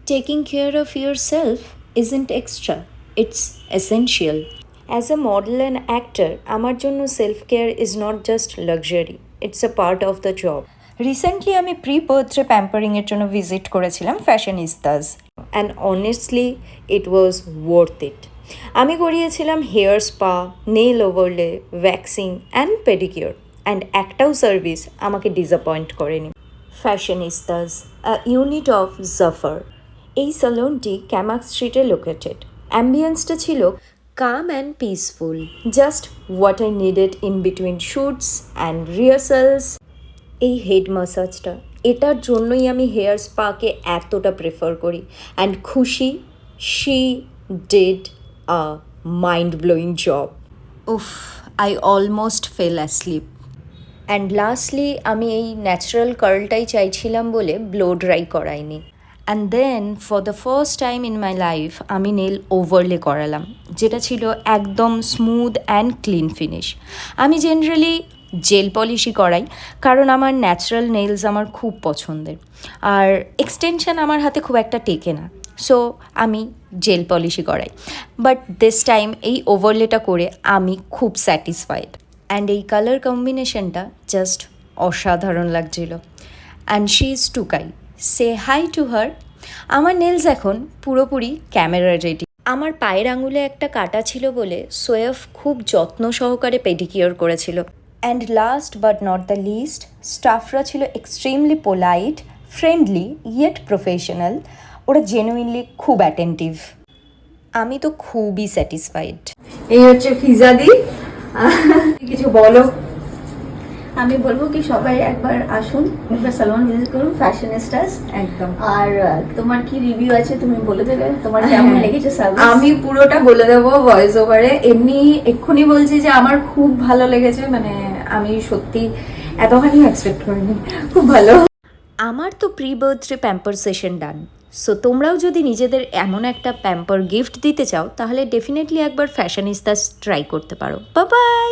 Taking care of yourself isn't extra, it's essential. As a model and actor, আমার জন্য self care is not just luxury, it's a part of the job. Recently আমি pre birthday প্যাম্পারিংয়ের জন্য visit করেছিলাম Fashionistas, and honestly it was worth it. আমি করিয়েছিলাম hair spa, nail overlay, waxing and pedicure, and একটাও service আমাকে disappoint করেনি। Fashionistas, a unit of Zafar. এই স্যালনটি ক্যামাক স্ট্রিটে লোকেটেড। অ্যাম্বিয়েন্সটা ছিল calm and peaceful, just what I needed in between shoots and rehearsals. এই হেড ম্যাসাজটা, এটার জন্যই আমি হেয়ার স্পাকে এতটা প্রেফার করি, and Khushi she did a mind blowing job. উফ, I almost fell asleep. And lastly আমি এই ন্যাচারাল কার্লটাই চাইছিলাম বলে ব্লো ড্রাই করাইনি। And then for the first time in my life আমি নেল ওভারলে করালাম, যেটা ছিল একদম স্মুথ অ্যান্ড ক্লিন ফিনিশ। আমি জেনারেলি জেল পলিশই করাই, কারণ আমার ন্যাচারাল নেলস আমার খুব পছন্দের, আর এক্সটেনশন আমার হাতে খুব একটা টেকে না, সো আমি জেল পলিশই করাই। বাট দিস টাইম এই ওভারলেটা করে আমি খুব স্যাটিসফাইড, অ্যান্ড এই কালার কম্বিনেশনটা জাস্ট অসাধারণ লাগছিল। And she is Tukai, say hi to her. আমার নেলস এখন পুরোপুরি ক্যামেরা রেডি। আমার পায়ের আঙুলে একটা কাটা ছিল বলে সোয়েফ খুব যত্ন সহকারে পেডিকিওর করেছিল। And last but not the least, স্টাফরা ছিল extremely polite, friendly yet professional. ওরা জেনুইনলি খুব অ্যাটেন্টিভ। আমি তো খুবই স্যাটিসফাইড। এই হচ্ছে ফিজাদি। কিছু বলো। আমি বলবো কি সবাই একবার আসুন, একবার সালন ভিজিট করুন ফ্যাশনিস্টাস একদম। আর তোমার কি রিভিউ আছে তুমি বলে দেবে, তোমার কেমন লেগেছে সার্ভিস? আমি পুরোটা বলে দেবো ভয়েস ওভারে। এমনি এক্ষুনি বলছি যে আমার খুব ভালো লেগেছে, মানে আমি সত্যি এতখানি এক্সপেক্ট করিনি, খুব ভালো। আমার তো প্রি বার্থডে প্যাম্পার সেশন ডান। সো তোমরাও যদি নিজেদের এমন একটা প্যাম্পার গিফট দিতে চাও, তাহলে ডেফিনেটলি একবার ফ্যাশনিস্তাস ট্রাই করতে পারো। Bye bye.